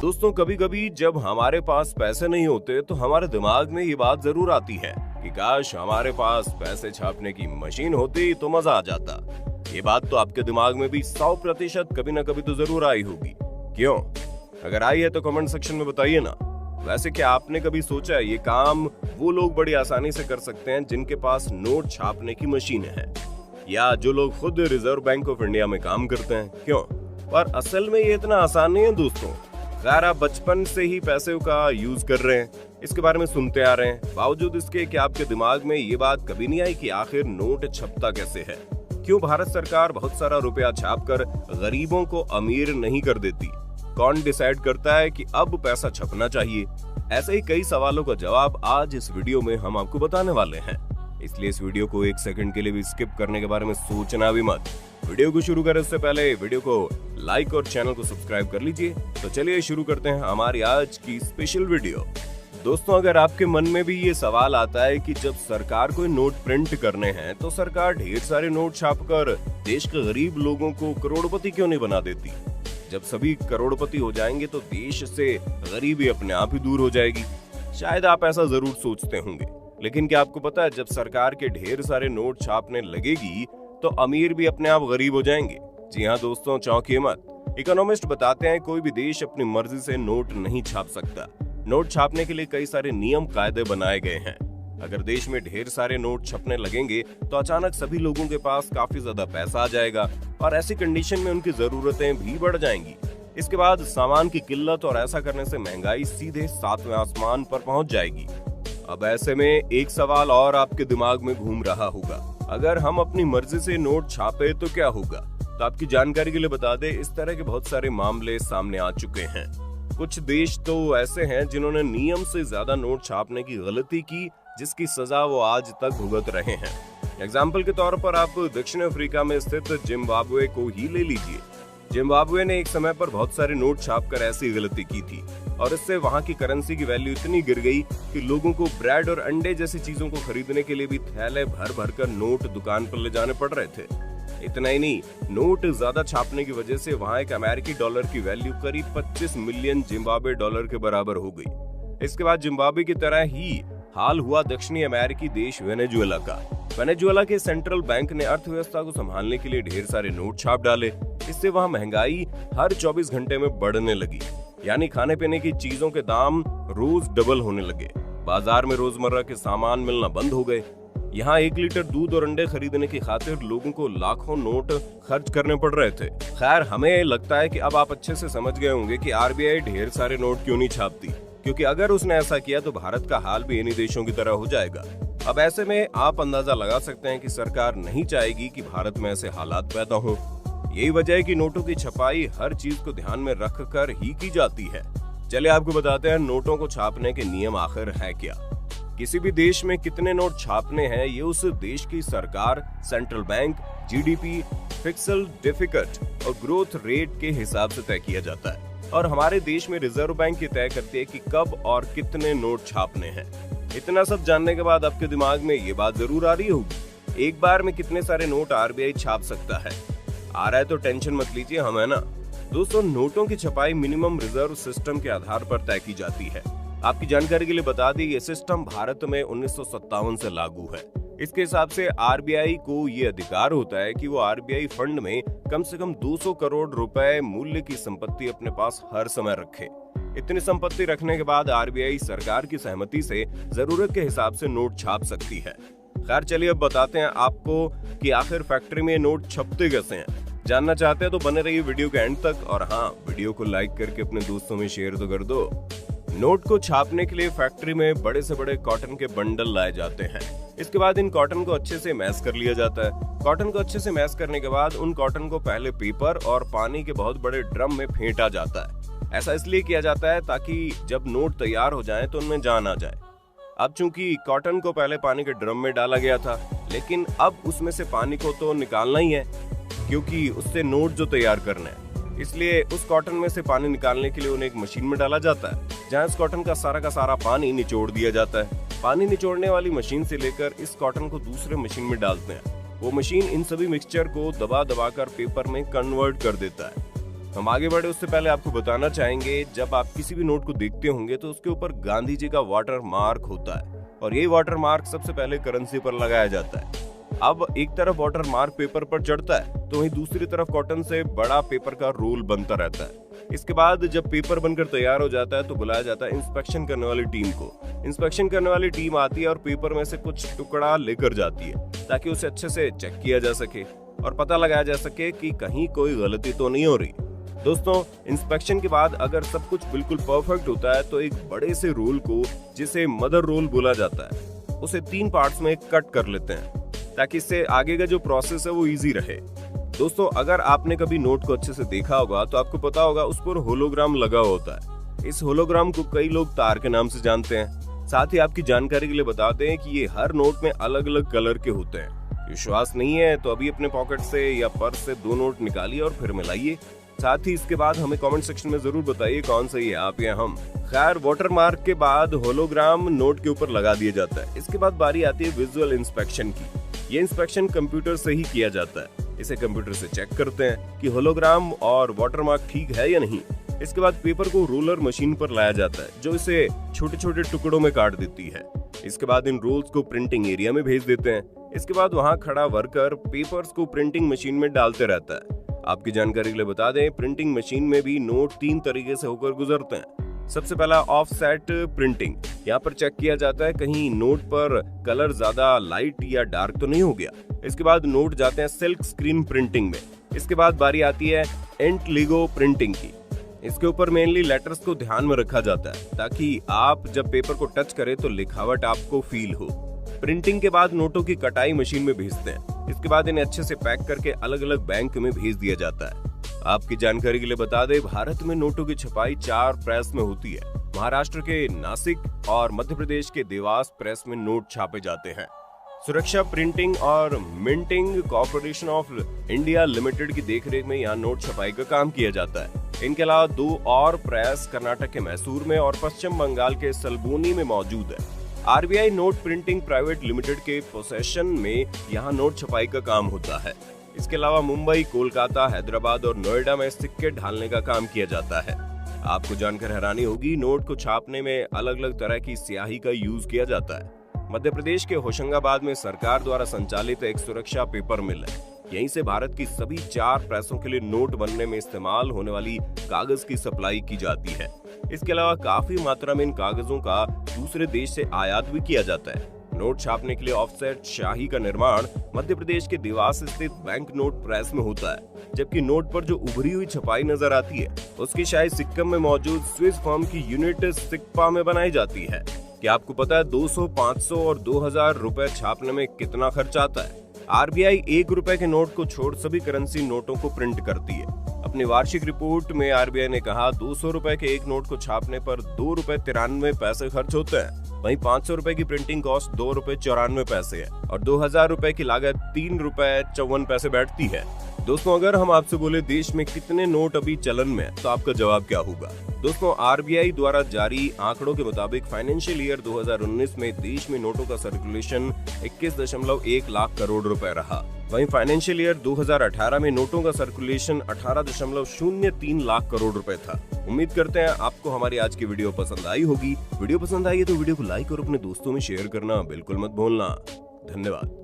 दोस्तों, कभी कभी जब हमारे पास पैसे नहीं होते तो हमारे दिमाग में ये बात जरूर आती है कि काश हमारे पास पैसे छापने की मशीन होती तो मजा आ जाता। ये बात तो आपके दिमाग में भी 100% कभी ना कभी तो जरूर आई होगी। क्यों? अगर आई है तो कमेंट सेक्शन में बताइए ना। वैसे क्या आपने कभी सोचा ये काम वो लोग बड़ी आसानी से कर सकते हैं जिनके पास नोट छापने की मशीन है, या जो लोग खुद रिजर्व बैंक ऑफ इंडिया में काम करते हैं? क्यों? पर असल में ये इतना आसान नहीं है दोस्तों। खैर, आप बचपन से ही पैसे का यूज कर रहे हैं, इसके बारे में सुनते आ रहे हैं, बावजूद इसके कि आपके दिमाग में ये बात कभी नहीं आई कि आखिर नोट छपता कैसे है। क्यों भारत सरकार बहुत सारा रुपया छापकर गरीबों को अमीर नहीं कर देती? कौन डिसाइड करता है कि अब पैसा छपना चाहिए? ऐसे ही कई सवालों का जवाब आज इस वीडियो में हम आपको बताने वाले हैं, इसलिए इस वीडियो को एक सेकंड के लिए भी स्किप करने के बारे में सोचना भी मत। वीडियो को शुरू करें उससे पहले वीडियो को लाइक और चैनल को सब्सक्राइब कर लीजिए। तो चलिए शुरू करते हैं हमारी आज की स्पेशल वीडियो। दोस्तों, अगर आपके मन में भी ये सवाल आता है कि जब सरकार कोई नोट प्रिंट करने हैं तो सरकार ढेर सारे नोट छापकर देश के गरीब लोगों को करोड़पति क्यों नहीं बना देती? जब सभी करोड़पति हो जाएंगे तो देश से गरीबी अपने आप ही दूर हो जाएगी। शायद आप ऐसा जरूर सोचते होंगे, लेकिन क्या आपको पता है जब सरकार के ढेर सारे नोट छापने लगेगी तो अमीर भी अपने आप गरीब हो जाएंगे? जी हाँ दोस्तों, चौंकिए मत। इकोनॉमिस्ट बताते हैं कोई भी देश अपनी मर्जी से नोट नहीं छाप सकता। नोट छापने के लिए कई सारे नियम कायदे बनाए गए हैं। अगर देश में ढेर सारे नोट छपने लगेंगे तो अचानक सभी लोगों के पास काफी ज्यादा पैसा आ जाएगा और ऐसी कंडीशन में उनकी जरूरतें भी बढ़ जाएंगी। इसके बाद सामान की किल्लत, और ऐसा करने से महंगाई सीधे 7वें आसमान पर पहुंच जाएगी। अब ऐसे में एक सवाल और आपके दिमाग में घूम रहा होगा, अगर हम अपनी मर्जी से नोट छापे तो क्या होगा? तो आपकी जानकारी के लिए बता दें, इस तरह के बहुत सारे मामले सामने आ चुके हैं। कुछ देश तो ऐसे हैं जिन्होंने नियम से ज्यादा नोट छापने की गलती की, जिसकी सजा वो आज तक भुगत रहे हैं। एग्जाम्पल के तौर पर आप दक्षिण अफ्रीका में स्थित जिम्बाब्वे को ही ले लीजिए। जिम्बाब्वे ने एक समय पर बहुत सारे नोट छापकर ऐसी गलती की थी और इससे वहां की करेंसी की वैल्यू इतनी गिर गई कि लोगों को ब्रेड और अंडे जैसी चीजों को खरीदने के लिए भी थैले भर भर कर नोट दुकान पर ले जाने पड़ रहे थे। इतना ही नहीं, नोट ज्यादा छापने की वजह से वहां एक अमेरिकी डॉलर की वैल्यू करीब 25 मिलियन जिम्बाब्वे डॉलर के बराबर हो गई। इसके बाद जिम्बाब्वे की तरह ही हाल हुआ दक्षिणी अमेरिकी देश वेनेजुएला का। वेनेजुएला के सेंट्रल बैंक ने अर्थव्यवस्था को संभालने के लिए ढेर सारे नोट छाप डाले। इससे वहां महंगाई हर 24 घंटे में बढ़ने लगी, यानी खाने पीने की चीजों के दाम रोज डबल होने लगे। बाजार में रोजमर्रा के सामान मिलना बंद हो गए। यहाँ 1 लीटर दूध और अंडे खरीदने की खातिर लोगों को लाखों नोट खर्च करने पड़ रहे थे। खैर, हमें लगता है कि अब आप अच्छे से समझ गए होंगे कि आरबीआई ढेर सारे नोट क्यों नहीं छापती, क्योंकि अगर उसने ऐसा किया तो भारत का हाल भी इन्हीं देशों की तरह हो जाएगा। अब ऐसे में आप अंदाजा लगा सकते हैं कि सरकार नहीं चाहेगी कि भारत में ऐसे हालात पैदा हों। यही वजह है कि नोटों की छपाई हर चीज को ध्यान में रखकर ही की जाती है। चलिए आपको बताते हैं नोटों को छापने के नियम आखिर है क्या। किसी भी देश में कितने नोट छापने हैं ये उस देश की सरकार, central bank, GDP, pixel difficult और ग्रोथ रेट के हिसाब से तय किया जाता है। और हमारे देश में रिजर्व बैंक ये तय करती है कि कब और कितने नोट छापने हैं। इतना सब जानने के बाद आपके दिमाग में ये बात जरूर आ रही होगी, एक बार में कितने सारे नोट आरबीआई छाप सकता है? आ रहा है तो टेंशन मत लीजिए, हम है ना। दोस्तों, नोटों की छपाई मिनिमम रिजर्व सिस्टम के आधार पर तय की जाती है। आपकी जानकारी के लिए बता दें, ये सिस्टम भारत में 1957 से लागू है। इसके हिसाब से आरबीआई को ये अधिकार होता है कि वो आरबीआई फंड में कम से कम 200 करोड़ रुपए मूल्य की संपत्ति अपने पास हर समय रखे। इतनी संपत्ति रखने के बाद आरबीआई सरकार की सहमति से जरूरत के हिसाब से नोट छाप सकती है। खैर, चलिए अब बताते हैं आपको कि आखिर फैक्ट्री में नोट छपते कैसे हैं। जानना चाहते हैं तो बने रहिए वीडियो के एंड तक, और हाँ, वीडियो को लाइक करके अपने दोस्तों में शेयर तो कर दो। नोट को छापने के लिए फैक्ट्री में बड़े से बड़े कॉटन के बंडल लाए जाते हैं। इसके बाद इन कॉटन को अच्छे से मैश कर लिया जाता है। कॉटन को अच्छे से मैश करने के बाद उन कॉटन को पहले पेपर और पानी के बहुत बड़े ड्रम में फेंटा जाता है। ऐसा इसलिए किया जाता है ताकि जब नोट तैयार हो जाए तो उनमें जान आ जाए। अब चूंकि कॉटन को पहले पानी के ड्रम में डाला गया था, लेकिन अब उसमें से पानी को तो निकालना ही है, क्योंकि उससे नोट जो तैयार करना है, इसलिए उस कॉटन में से पानी निकालने के लिए उन्हें एक मशीन में डाला जाता है, जहां इस कॉटन का सारा पानी निचोड़ दिया जाता है। पानी निचोड़ने वाली मशीन से लेकर इस कॉटन को दूसरे मशीन में डालते हैं। वो मशीन इन सभी मिक्सचर को दबा दबा कर पेपर में कन्वर्ट कर देता है। हम आगे बढ़े उससे पहले आपको बताना चाहेंगे, जब आप किसी भी नोट को देखते होंगे तो उसके ऊपर गांधी जी का वाटर मार्क होता है और ये वाटर मार्क सबसे पहले करेंसी पर लगाया जाता है। अब एक तरफ वाटर मार्क पेपर पर चढ़ता है तो वहीं दूसरी तरफ कॉटन से बड़ा पेपर का रोल बनता रहता है। इसके बाद जब पेपर बनकर तैयार हो जाता है तो बुलाया जाता है इंस्पेक्शन करने वाली टीम को। इंस्पेक्शन करने वाली टीम आती है और पेपर में से कुछ टुकड़ा लेकर जाती है ताकि उसे अच्छे से चेक किया जा सके और पता लगाया जा सके कि कहीं कोई गलती तो नहीं हो रही। दोस्तों, इंस्पेक्शन के बाद अगर सब कुछ बिल्कुल परफेक्ट होता है तो एक बड़े से रोल को, जिसे मदर रोल बोला जाता है, उसे 3 पार्ट्स में कट कर लेते हैं ताकि इससे आगे का जो प्रोसेस है वो इजी रहे। दोस्तों, अगर आपने कभी नोट को अच्छे से देखा होगा तो आपको पता होगा उस पर होलोग्राम लगा होता है। इस होलोग्राम को कई लोग तार के नाम से जानते हैं। साथ ही आपकी जानकारी के लिए बता दें कि ये हर नोट में अलग अलग कलर के होते हैं। विश्वास नहीं है तो अभी अपने पॉकेट से या पर्स से 2 नोट निकालिए और फिर मिलाइए। साथ ही इसके बाद हमें कमेंट सेक्शन में जरूर बताइए कौन सही है, आप या हम। खैर, वाटर मार्क के बाद होलोग्राम नोट के ऊपर लगा दिया जाता है। इसके बाद बारी आती है विजुअल इंस्पेक्शन की। ये इंस्पेक्शन कंप्यूटर से ही किया जाता है। इसे कंप्यूटर से चेक करते हैं कि होलोग्राम और वाटरमार्क ठीक है या नहीं। इसके बाद पेपर को रोलर मशीन पर लाया जाता है जो इसे छोटे छोटे टुकड़ों में काट देती है। इसके बाद इन रोल्स को प्रिंटिंग एरिया में भेज देते हैं। इसके बाद वहां खड़ा वर्कर पेपर्स को प्रिंटिंग मशीन में डालते रहता है। आपकी जानकारी के लिए बता दें, प्रिंटिंग मशीन में भी नोट 3 तरीके से होकर गुजरते हैं। सबसे पहला ऑफसेट प्रिंटिंग। यहाँ पर चेक किया जाता है कहीं नोट पर कलर ज्यादा लाइट या डार्क तो नहीं हो गया। इसके बाद नोट जाते हैं सिल्क स्क्रीन प्रिंटिंग में। इसके बाद बारी आती है एंटलिगो प्रिंटिंग की। इसके ऊपर मेनली लेटर्स को ध्यान में रखा जाता है ताकि आप जब पेपर को टच करें तो लिखावट आपको फील हो। प्रिंटिंग के बाद नोटों की कटाई मशीन में भेजते हैं। इसके बाद इन्हें अच्छे से पैक करके अलग अलग बैंक में भेज दिया जाता है। आपकी जानकारी के लिए बता दें, भारत में नोटों की छपाई 4 प्रेस में होती है। महाराष्ट्र के नासिक और मध्य प्रदेश के देवास प्रेस में नोट छापे जाते हैं। सुरक्षा प्रिंटिंग और minting corporation of India limited की देखरेख में यहाँ नोट छपाई का काम किया जाता है। इनके अलावा 2 और प्रेस कर्नाटक के मैसूर में और पश्चिम बंगाल के सलबोनी में मौजूद है। RBI note printing private limited के पोसेशन में यहाँ नोट छपाई का काम होता है। इसके अलावा मुंबई, कोलकाता, हैदराबाद और नोएडा में सिक्के ढालने का काम किया जाता है। आपको जानकर हैरानी होगी, नोट को छापने में अलग अलग तरह की स्याही का यूज किया जाता है। मध्य प्रदेश के होशंगाबाद में सरकार द्वारा संचालित एक सुरक्षा पेपर मिल है। यहीं से भारत की सभी 4 प्रेसों के लिए नोट बनने में इस्तेमाल होने वाली कागज की सप्लाई की जाती है। इसके अलावा काफी मात्रा में इन कागजों का दूसरे देश से आयात भी किया जाता है। नोट छापने के लिए ऑफसेट शाही का निर्माण मध्य प्रदेश के देवास स्थित बैंक नोट प्रेस में होता है, जबकि नोट पर जो उभरी हुई छपाई नजर आती है उसकी शाही सिक्किम में मौजूद स्विस फर्म की यूनिट सिक्पा में बनाई जाती है। क्या आपको पता है 200, 500 और 2000 रुपए छापने में कितना खर्च आता है? आरबीआई 1 रुपए के नोट को छोड़ सभी करेंसी नोटों को प्रिंट करती है। अपनी वार्षिक रिपोर्ट में आरबीआई ने कहा 200 रुपए के एक नोट को छापने पर 2 रुपए 93 पैसे खर्च होते हैं। वहीं 500 रुपए की प्रिंटिंग कॉस्ट 2 रुपए 94 पैसे है और 2000 रुपए की लागत 3 रुपए 54 पैसे बैठती है। दोस्तों, अगर हम आपसे बोले देश में कितने नोट अभी चलन में है तो आपका जवाब क्या होगा? दोस्तों, आरबीआई द्वारा जारी आंकड़ों के मुताबिक फाइनेंशियल ईयर 2019 में देश में नोटों का सर्कुलेशन 21.1 लाख करोड़ रुपए रहा। वहीं फाइनेंशियल ईयर 2018 में नोटों का सर्कुलेशन 18.03 लाख करोड़ रुपए था। उम्मीद करते हैं आपको हमारी आज की वीडियो पसंद आई होगी। वीडियो पसंद आई है तो वीडियो को लाइक और अपने दोस्तों में शेयर करना बिल्कुल मत भूलना। धन्यवाद।